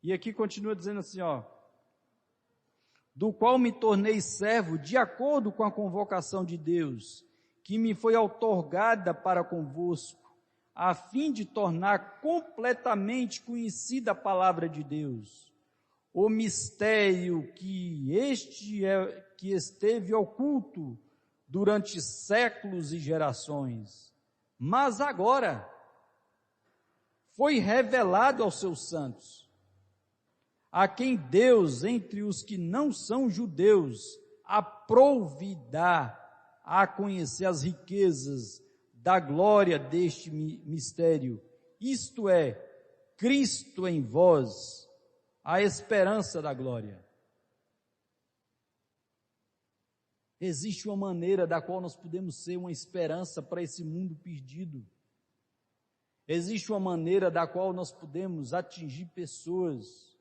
E aqui continua dizendo assim, ó. Do qual me tornei servo de acordo com a convocação de Deus, que me foi outorgada para convosco, a fim de tornar completamente conhecida a palavra de Deus, o mistério que esteve oculto durante séculos e gerações, mas agora foi revelado aos seus santos, a quem Deus, entre os que não são judeus, aprouve dar a conhecer as riquezas da glória deste mistério, isto é, Cristo em vós, a esperança da glória. Existe uma maneira da qual nós podemos ser uma esperança para esse mundo perdido. Existe uma maneira da qual nós podemos atingir pessoas,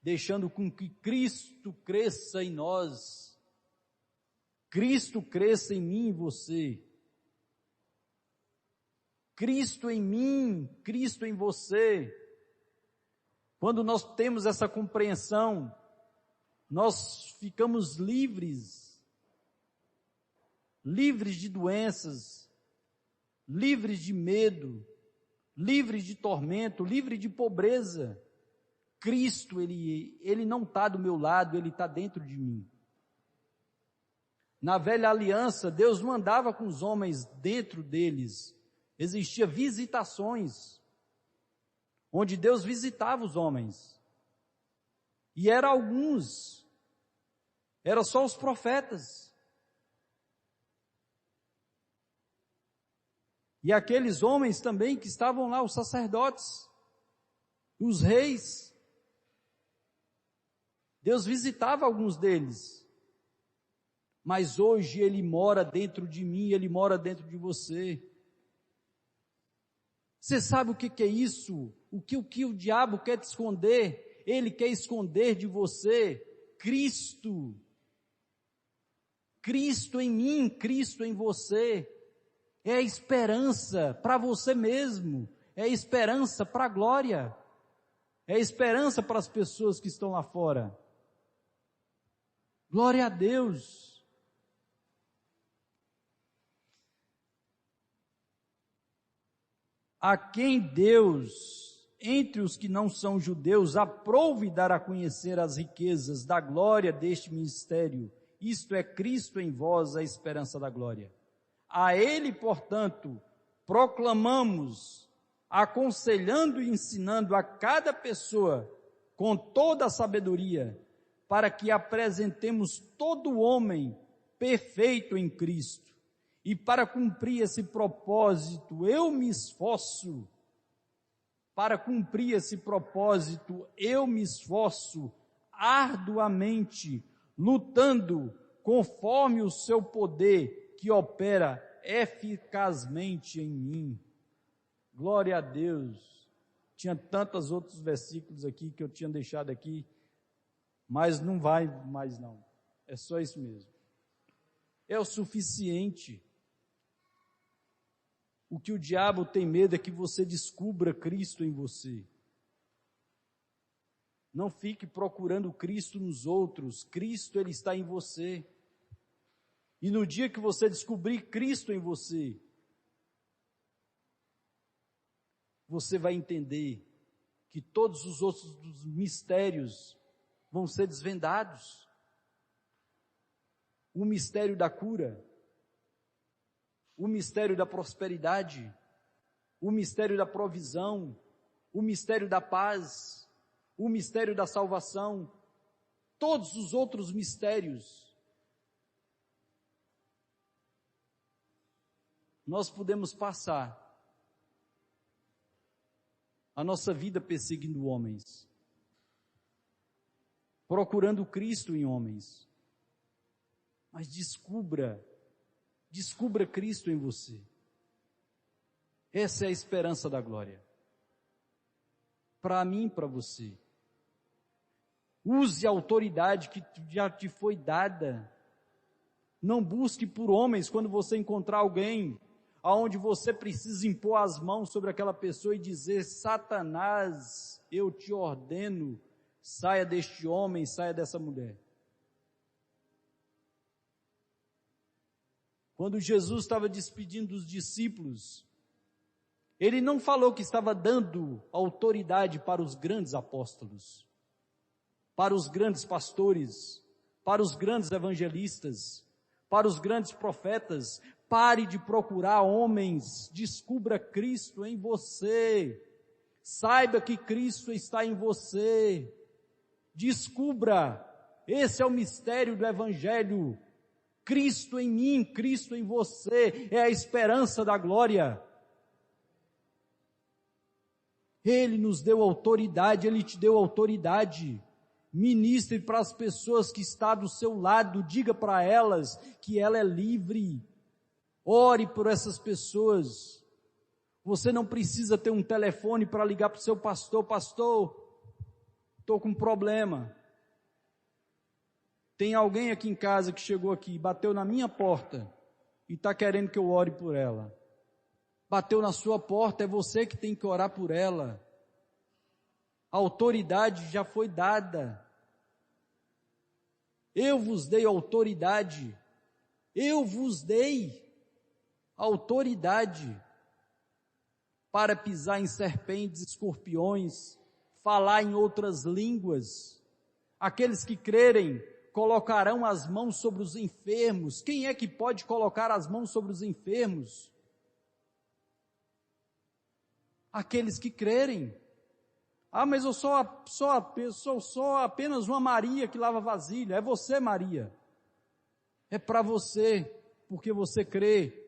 deixando com que Cristo cresça em nós, Cristo cresça em mim e você, Cristo em mim, Cristo em você. Quando nós temos essa compreensão, nós ficamos livres de doenças, livres de medo, livres de tormento, livres de pobreza. Cristo, Ele não está do meu lado, Ele está dentro de mim. Na velha aliança, Deus não andava com os homens dentro deles. Existia visitações, onde Deus visitava os homens. E era alguns, era só os profetas. E aqueles homens também que estavam lá, os sacerdotes, os reis. Deus visitava alguns deles. Mas hoje Ele mora dentro de mim, Ele mora dentro de você. Você sabe o que é isso? O que o diabo quer te esconder? Ele quer esconder de você Cristo. Cristo em mim, Cristo em você. É a esperança para você mesmo. É a esperança para a glória. É a esperança para as pessoas que estão lá fora. Glória a Deus. A quem Deus, entre os que não são judeus, aprouve dar a conhecer as riquezas da glória deste mistério, isto é Cristo em vós, a esperança da glória. A Ele, portanto, proclamamos, aconselhando e ensinando a cada pessoa com toda a sabedoria, para que apresentemos todo homem perfeito em Cristo. E para cumprir esse propósito, eu me esforço. Para cumprir esse propósito, eu me esforço arduamente, lutando conforme o seu poder que opera eficazmente em mim. Glória a Deus. Tinha tantos outros versículos aqui que eu tinha deixado aqui, mas não vai mais não. É só isso mesmo. É o suficiente. O que o diabo tem medo é que você descubra Cristo em você. Não fique procurando Cristo nos outros. Cristo, Ele está em você. E no dia que você descobrir Cristo em você, você vai entender que todos os outros mistérios vão ser desvendados. O mistério da cura, o mistério da prosperidade, o mistério da provisão, o mistério da paz, o mistério da salvação, todos os outros mistérios. Nós podemos passar a nossa vida perseguindo homens, procurando Cristo em homens, mas descubra Cristo em você. Essa é a esperança da glória. Para mim e para você. Use a autoridade que já te foi dada. Não busque por homens quando você encontrar alguém aonde você precisa impor as mãos sobre aquela pessoa e dizer: Satanás, eu te ordeno, saia deste homem, saia dessa mulher. Quando Jesus estava despedindo os discípulos, Ele não falou que estava dando autoridade para os grandes apóstolos, para os grandes pastores, para os grandes evangelistas, para os grandes profetas. Pare de procurar homens, descubra Cristo em você. Saiba que Cristo está em você. Descubra, esse é o mistério do Evangelho. Cristo em mim, Cristo em você, é a esperança da glória. Ele nos deu autoridade, Ele te deu autoridade. Ministre para as pessoas que estão do seu lado, diga para elas que ela é livre. Ore por essas pessoas. Você não precisa ter um telefone para ligar para o seu pastor: pastor, estou com um problema. Tem alguém aqui em casa que chegou aqui, bateu na minha porta e está querendo que eu ore por ela. Bateu na sua porta, é você que tem que orar por ela. A autoridade já foi dada. Eu vos dei autoridade. Eu vos dei autoridade para pisar em serpentes, escorpiões, falar em outras línguas. Aqueles que crerem colocarão as mãos sobre os enfermos. Quem é que pode colocar as mãos sobre os enfermos? Aqueles que crerem. Ah, mas eu sou apenas uma Maria que lava vasilha. É você, Maria. É para você, porque você crê.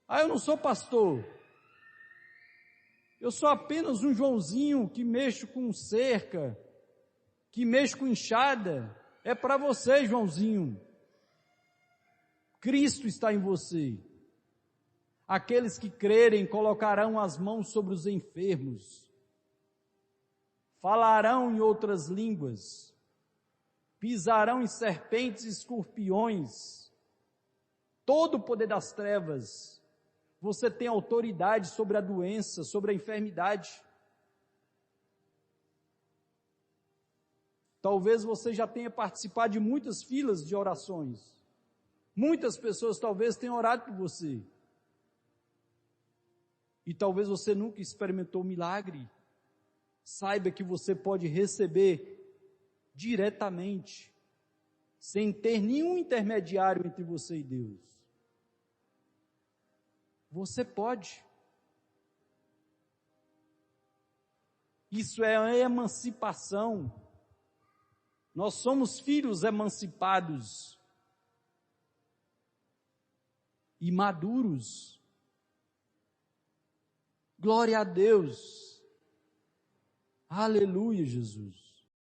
Ah, eu não sou pastor. Eu sou apenas um Joãozinho que mexo com cerca, que mexo com enxada. É para você, Joãozinho. Cristo está em você. Aqueles que crerem colocarão as mãos sobre os enfermos. Falarão em outras línguas. Pisarão em serpentes e escorpiões. Todo o poder das trevas. Você tem autoridade sobre a doença, sobre a enfermidade. Talvez você já tenha participado de muitas filas de orações. Muitas pessoas talvez tenham orado por você. E talvez você nunca experimentou milagre. Saiba que você pode receber diretamente, sem ter nenhum intermediário entre você e Deus. Você pode. Isso é emancipação. Nós somos filhos emancipados e maduros. Glória a Deus. Aleluia, Jesus.